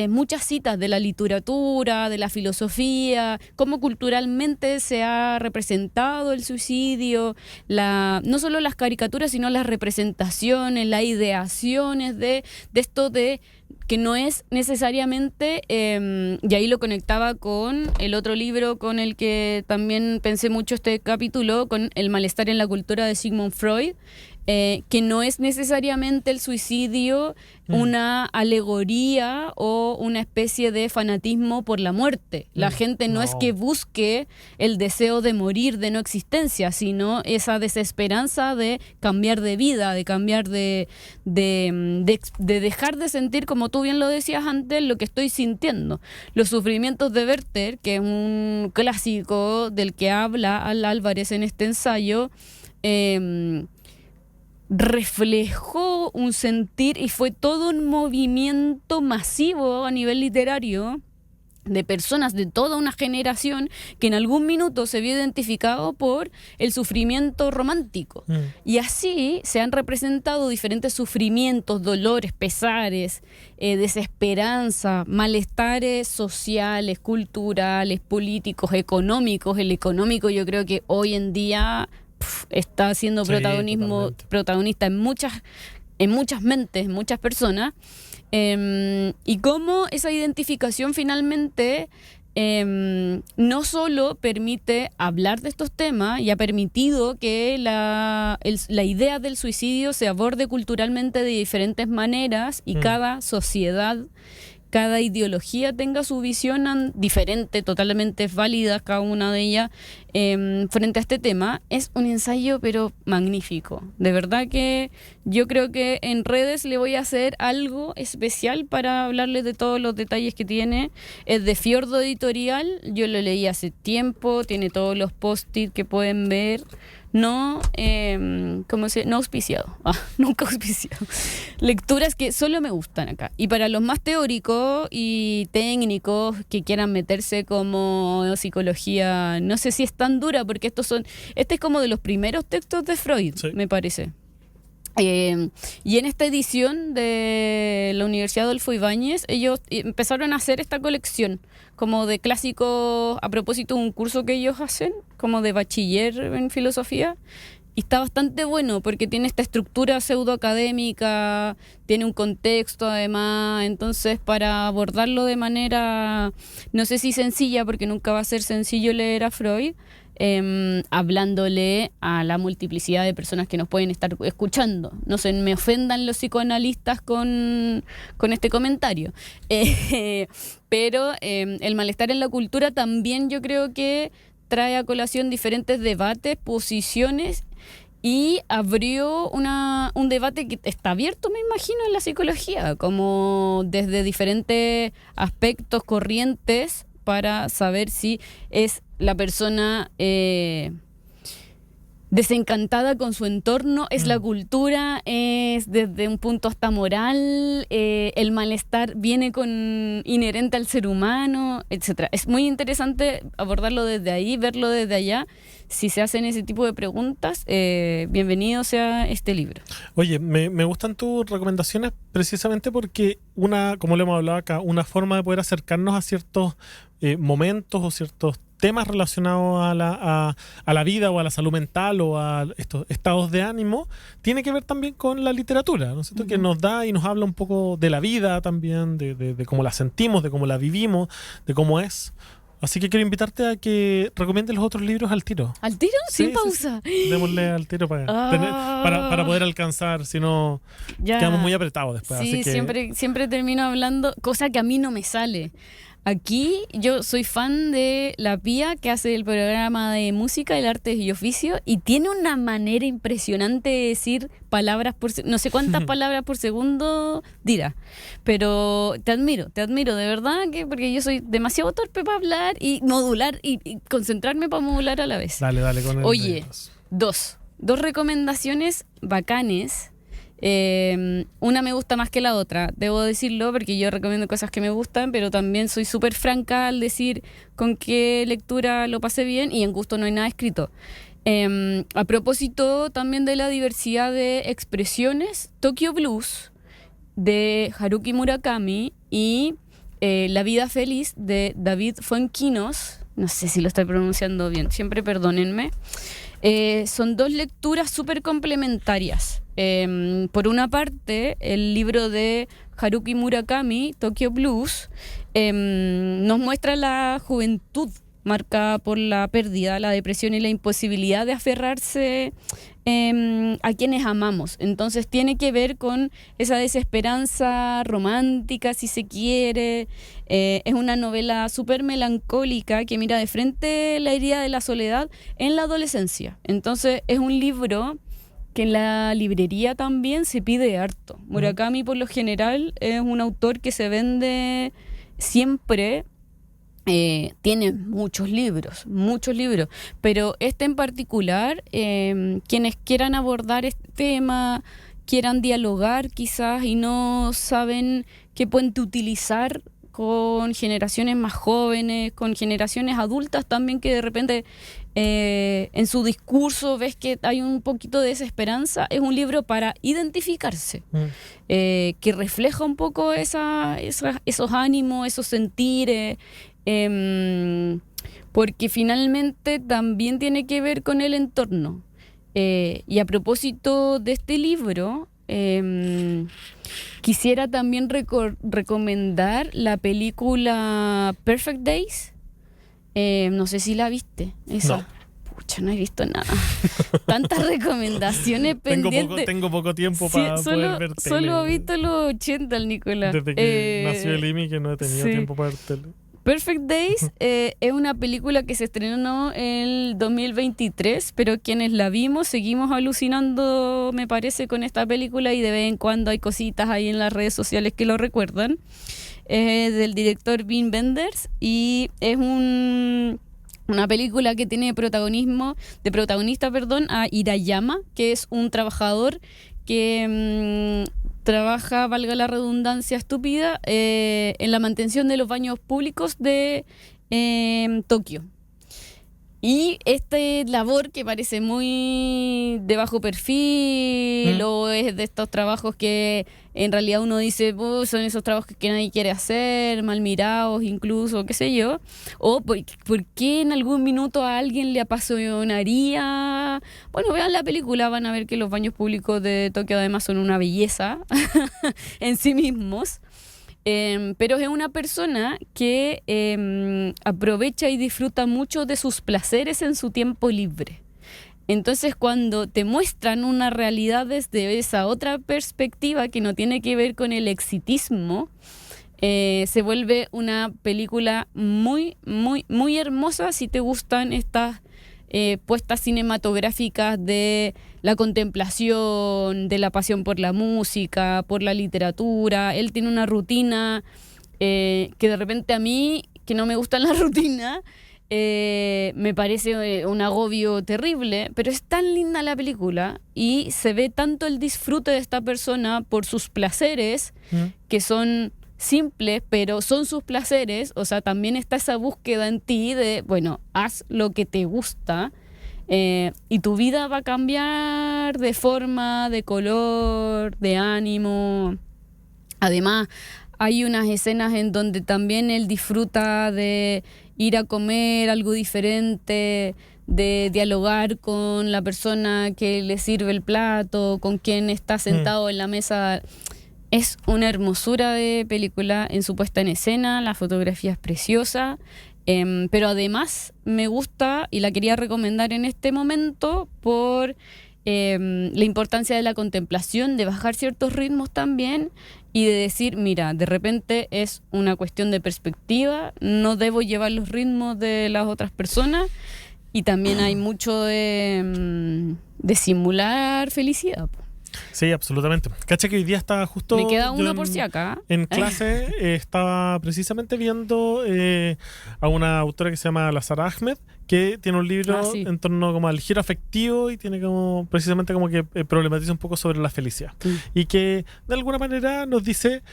muchas citas de la literatura, de la filosofía, cómo culturalmente se ha representado el suicidio, no solo las caricaturas, sino las representaciones, las ideaciones de esto de que no es necesariamente, y ahí lo conectaba con el otro libro con el que también pensé mucho este capítulo, con El malestar en la cultura de Sigmund Freud, que no es necesariamente el suicidio una alegoría o una especie de fanatismo por la muerte. La gente no es que busque el deseo de morir, de no existencia, sino esa desesperanza de cambiar de vida, de cambiar de dejar de sentir, como tú bien lo decías antes, lo que estoy sintiendo. Los sufrimientos de Werther, que es un clásico del que habla Al Álvarez en este ensayo, reflejó un sentir y fue todo un movimiento masivo a nivel literario de personas de toda una generación que en algún minuto se vio identificado por el sufrimiento romántico. Y así se han representado diferentes sufrimientos, dolores, pesares, desesperanza, malestares sociales, culturales, políticos, económicos. El económico yo creo que hoy en día está siendo protagonista en muchas mentes, en muchas personas, y cómo esa identificación finalmente no solo permite hablar de estos temas y ha permitido que la idea del suicidio se aborde culturalmente de diferentes maneras y cada sociedad, cada ideología tenga su visión diferente, totalmente válida, cada una de ellas, frente a este tema. Es un ensayo, pero magnífico. De verdad que yo creo que en redes le voy a hacer algo especial para hablarles de todos los detalles que tiene. Es de Fiordo Editorial, yo lo leí hace tiempo, tiene todos los post-it que pueden ver. No auspiciado. Nunca auspiciado. Lecturas que solo me gustan acá. Y para los más teóricos y técnicos que quieran meterse como psicología, no sé si es tan dura, porque este es como de los primeros textos de Freud, sí, me parece. Y en esta edición de la Universidad Adolfo Ibáñez, ellos empezaron a hacer esta colección como de clásicos, a propósito de un curso que ellos hacen, como de bachiller en filosofía, Y está bastante bueno porque tiene esta estructura pseudoacadémica, tiene un contexto además, entonces para abordarlo de manera, no sé si sencilla, porque nunca va a ser sencillo leer a Freud, hablándole a la multiplicidad de personas que nos pueden estar escuchando. No se me ofendan los psicoanalistas con este comentario. Pero el malestar en la cultura también yo creo que trae a colación diferentes debates, posiciones, y abrió un debate que está abierto, me imagino, en la psicología, como desde diferentes aspectos, corrientes, para saber si es la persona desencantada con su entorno, es la cultura, es desde un punto hasta moral, el malestar viene inherente al ser humano, etcétera. Es muy interesante abordarlo desde ahí, verlo desde allá. Si se hacen ese tipo de preguntas, bienvenido sea este libro. Oye, me gustan tus recomendaciones precisamente porque como lo hemos hablado acá, una forma de poder acercarnos a ciertos momentos o ciertos temas relacionados a la vida o a la salud mental o a estos estados de ánimo, tiene que ver también con la literatura, ¿no es cierto? Que nos da y nos habla un poco de la vida también, de cómo la sentimos, de cómo la vivimos, de cómo es. Así que quiero invitarte a que recomiendes los otros libros al tiro. ¿Al tiro? Sin pausa. Sí. Démosle al tiro para poder alcanzar, si no quedamos muy apretados después. Sí, así que siempre termino hablando, cosa que a mí no me sale. Aquí yo soy fan de la Pía, que hace el programa de música, el arte y oficio, y tiene una manera impresionante de decir palabras no sé cuántas palabras por segundo dirá, pero te admiro de verdad, porque yo soy demasiado torpe para hablar y modular y concentrarme para modular a la vez. Dale con el. Oye, dos recomendaciones bacanes. Una me gusta más que la otra, debo decirlo, porque yo recomiendo cosas que me gustan, pero también soy súper franca al decir con qué lectura lo pasé bien, y en gusto no hay nada escrito. A propósito también de la diversidad de expresiones, Tokyo Blues de Haruki Murakami y La vida feliz de David Fuenquinos, no sé si lo estoy pronunciando bien, siempre perdónenme. Son dos lecturas súper complementarias. Por una parte, el libro de Haruki Murakami, Tokyo Blues, nos muestra la juventud marcada por la pérdida, la depresión y la imposibilidad de aferrarse a quienes amamos. Entonces tiene que ver con esa desesperanza romántica, si se quiere. Es una novela súper melancólica que mira de frente la herida de la soledad en la adolescencia. Entonces es un libro que en la librería también se pide harto. Murakami, por lo general, es un autor que se vende siempre. Tiene muchos libros, pero este en particular, quienes quieran abordar este tema, quieran dialogar quizás y no saben qué puente utilizar con generaciones más jóvenes, con generaciones adultas también, que de repente en su discurso ves que hay un poquito de desesperanza, es un libro para identificarse, que refleja un poco esos ánimos, esos sentires, porque finalmente también tiene que ver con el entorno. Y a propósito de este libro, quisiera también recomendar la película Perfect Days. No sé si la viste. Esa. No. Pucha, no he visto nada. Tantas recomendaciones pendientes. Tengo poco tiempo para poder ver tele. Solo he visto los 80, el Nicolás. Desde que nació el Imi, que no he tenido tiempo para ver tele. Perfect Days es una película que se estrenó en el 2023, pero quienes la vimos seguimos alucinando, me parece, con esta película, y de vez en cuando hay cositas ahí en las redes sociales que lo recuerdan. Es del director Wim Wenders y es una película que tiene protagonista a Hirayama, que es un trabajador que trabaja, valga la redundancia estúpida, en la mantención de los baños públicos de Tokio. Y este labor que parece muy de bajo perfil o es de estos trabajos que en realidad uno dice son esos trabajos que nadie quiere hacer, mal mirados incluso, qué sé yo, o por qué en algún minuto a alguien le apasionaría. Bueno, vean la película, van a ver que los baños públicos de Tokio además son una belleza en sí mismos. Pero es una persona que aprovecha y disfruta mucho de sus placeres en su tiempo libre. Entonces, cuando te muestran una realidad desde esa otra perspectiva que no tiene que ver con el exitismo, se vuelve una película muy, muy, muy hermosa si te gustan estas puestas cinematográficas de la contemplación, de la pasión por la música, por la literatura. Él tiene una rutina que de repente a mí, que no me gusta la rutina, me parece un agobio terrible, pero es tan linda la película y se ve tanto el disfrute de esta persona por sus placeres, que son simples, pero son sus placeres. O sea, también está esa búsqueda en ti de, bueno, haz lo que te gusta y tu vida va a cambiar de forma, de color, de ánimo. Además, hay unas escenas en donde también él disfruta de ir a comer algo diferente, de dialogar con la persona que le sirve el plato, con quien está sentado en la mesa. Es una hermosura de película en su puesta en escena, la fotografía es preciosa, pero además me gusta y la quería recomendar en este momento por la importancia de la contemplación, de bajar ciertos ritmos también y de decir, mira, de repente es una cuestión de perspectiva, no debo llevar los ritmos de las otras personas y también hay mucho de simular felicidad. Sí, absolutamente. Cacha que hoy día estaba justo... Me queda uno por si acá. En clase estaba precisamente viendo a una autora que se llama Lazara Ahmed, que tiene un libro en torno como al giro afectivo y tiene como precisamente como que problematiza un poco sobre la felicidad. Y que de alguna manera nos dice...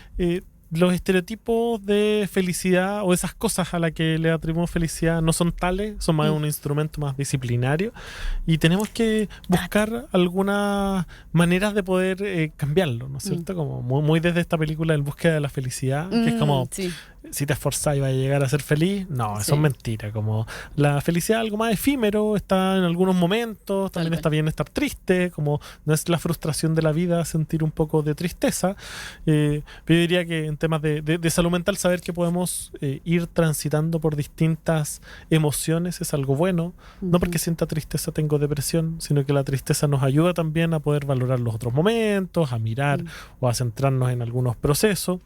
los estereotipos de felicidad o esas cosas a las que le atribuimos felicidad no son tales, son más un instrumento más disciplinario y tenemos que buscar algunas maneras de poder cambiarlo, ¿no es cierto? Como muy desde esta película, El búsqueda de la felicidad, que es como si te esforzás y vas a llegar a ser feliz. No, eso es mentira. Como la felicidad es algo más efímero, está en algunos momentos, también está bien estar triste, como no es la frustración de la vida sentir un poco de tristeza. Pero yo diría que en temas de salud mental, saber que podemos ir transitando por distintas emociones es algo bueno. No porque sienta tristeza tengo depresión, sino que la tristeza nos ayuda también a poder valorar los otros momentos, a mirar o a centrarnos en algunos procesos.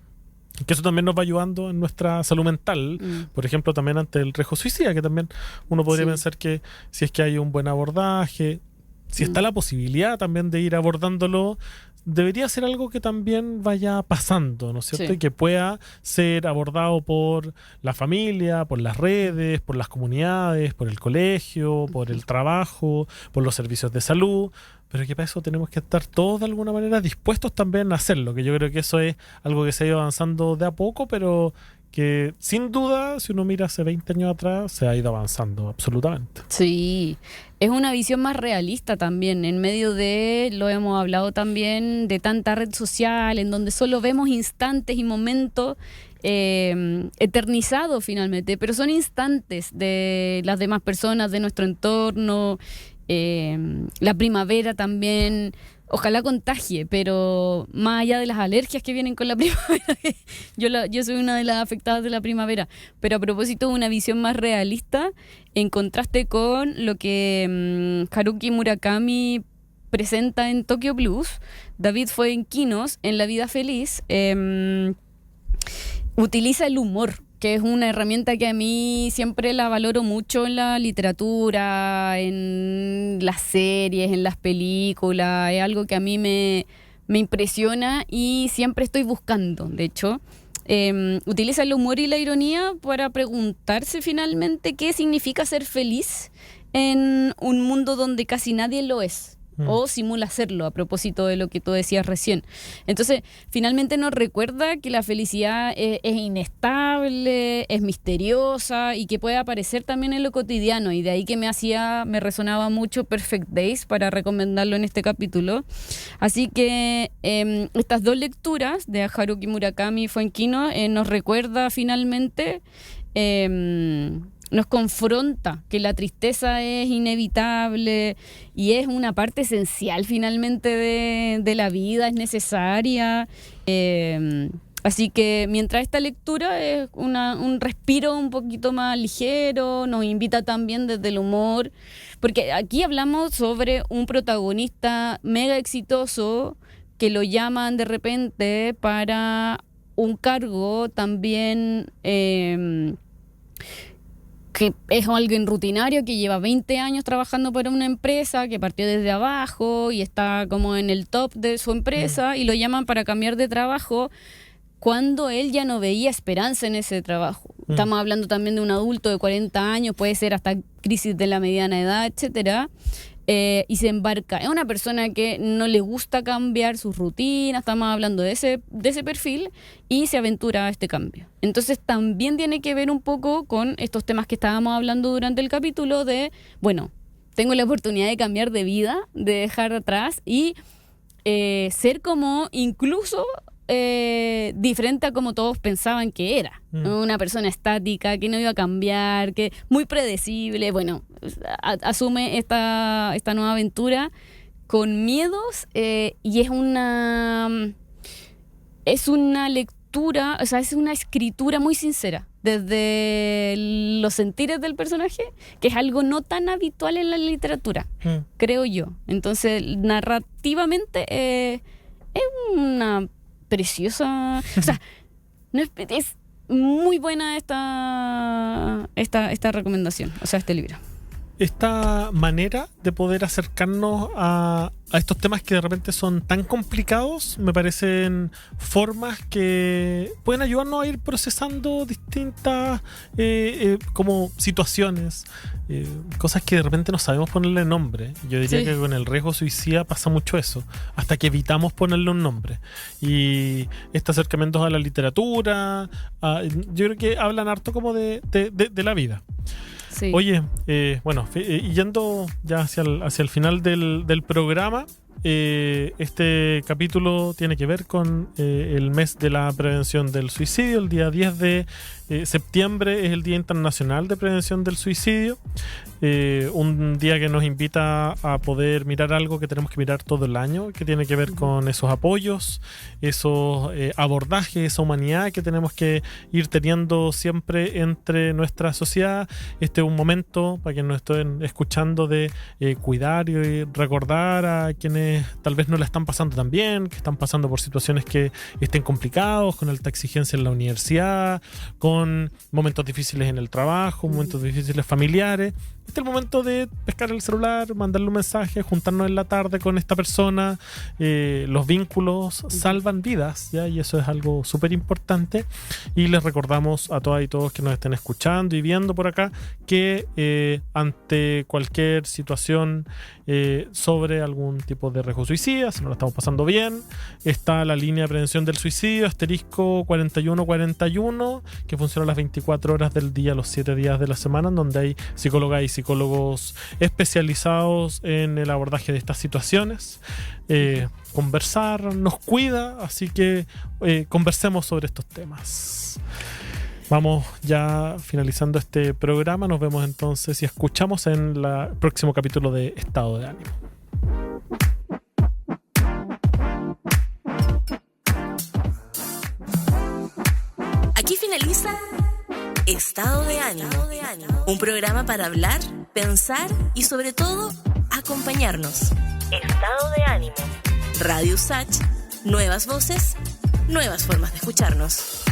Que eso también nos va ayudando en nuestra salud mental, por ejemplo, también ante el riesgo suicida, que también uno podría pensar que si es que hay un buen abordaje, si está la posibilidad también de ir abordándolo, debería ser algo que también vaya pasando, ¿no es cierto? Y que pueda ser abordado por la familia, por las redes, por las comunidades, por el colegio, por el trabajo, por los servicios de salud, pero que para eso tenemos que estar todos de alguna manera dispuestos también a hacerlo, que yo creo que eso es algo que se ha ido avanzando de a poco, pero que sin duda, si uno mira hace 20 años atrás, se ha ido avanzando absolutamente. Sí, es una visión más realista también, en medio de, lo hemos hablado también, de tanta red social, en donde solo vemos instantes y momentos eternizados finalmente, pero son instantes de las demás personas, de nuestro entorno. La primavera también, ojalá contagie, pero más allá de las alergias que vienen con la primavera, yo soy una de las afectadas de la primavera, pero a propósito de una visión más realista, en contraste con lo que Haruki Murakami presenta en Tokyo Blues, David Fuenquinos en La vida feliz utiliza el humor, que es una herramienta que a mí siempre la valoro mucho en la literatura, en las series, en las películas. Es algo que a mí me impresiona y siempre estoy buscando. De hecho, utiliza el humor y la ironía para preguntarse finalmente qué significa ser feliz en un mundo donde casi nadie lo es. o simula hacerlo, a propósito de lo que tú decías recién. Entonces, finalmente nos recuerda que la felicidad es inestable, es misteriosa y que puede aparecer también en lo cotidiano, y de ahí que me resonaba mucho Perfect Days para recomendarlo en este capítulo. Así que estas dos lecturas de Haruki Murakami y Fuen Kino nos recuerda finalmente, nos confronta que la tristeza es inevitable y es una parte esencial finalmente de la vida, es necesaria. Así que mientras esta lectura es un respiro un poquito más ligero, nos invita también desde el humor, porque aquí hablamos sobre un protagonista mega exitoso que lo llaman de repente para un cargo también que es alguien rutinario que lleva 20 años trabajando para una empresa, que partió desde abajo y está como en el top de su empresa, y lo llaman para cambiar de trabajo cuando él ya no veía esperanza en ese trabajo. Estamos hablando también de un adulto de 40 años, puede ser hasta crisis de la mediana edad, etcétera. Y se embarca. Es una persona que no le gusta cambiar sus rutinas, estamos hablando de ese perfil, y se aventura a este cambio. Entonces también tiene que ver un poco con estos temas que estábamos hablando durante el capítulo de, bueno, tengo la oportunidad de cambiar de vida, de dejar atrás y ser como incluso diferente a como todos pensaban que era. Una persona estática, que no iba a cambiar, que muy predecible. Bueno, asume esta nueva aventura con miedos, y es una lectura, o sea, es una escritura muy sincera desde los sentires del personaje, que es algo no tan habitual en la literatura, creo yo. Entonces, narrativamente es una preciosa, o sea, es muy buena esta recomendación, o sea, este libro. Esta manera de poder acercarnos a estos temas que de repente son tan complicados, me parecen formas que pueden ayudarnos a ir procesando distintas como situaciones, cosas que de repente no sabemos ponerle nombre. Yo diría que con el riesgo suicida pasa mucho eso, hasta que evitamos ponerle un nombre. Y estos acercamientos a la literatura, yo creo que hablan harto como de la vida. Sí. Oye, bueno, yendo ya hacia el final del programa, este capítulo tiene que ver con el mes de la prevención del suicidio. El día 10 de septiembre es el Día Internacional de Prevención del Suicidio, un día que nos invita a poder mirar algo que tenemos que mirar todo el año, que tiene que ver con esos apoyos, esos abordajes, esa humanidad que tenemos que ir teniendo siempre entre nuestra sociedad. Este es un momento para quienes nos estén escuchando de cuidar y recordar a quienes tal vez no la están pasando tan bien, que están pasando por situaciones que estén complicados, con alta exigencia en la universidad, con momentos difíciles en el trabajo, momentos difíciles familiares. Este es el momento de pescar el celular, mandarle un mensaje, juntarnos en la tarde con esta persona. Los vínculos salvan vidas, ¿ya? Y eso es algo súper importante. Y les recordamos a todas y todos que nos estén escuchando y viendo por acá que ante cualquier situación sobre algún tipo de riesgo suicida, si no lo estamos pasando bien, está la línea de prevención del suicidio, *4141, que funciona las 24 horas del día, los 7 días de la semana, en donde hay psicólogas y psicólogos especializados en el abordaje de estas situaciones. Conversar nos cuida, así que conversemos sobre estos temas. Vamos ya finalizando este programa. Nos vemos entonces y escuchamos en el próximo capítulo de Estado de Ánimo. Aquí finaliza Estado de Ánimo, un programa para hablar, pensar y sobre todo acompañarnos. Estado de Ánimo. Radio USACH, nuevas voces, nuevas formas de escucharnos.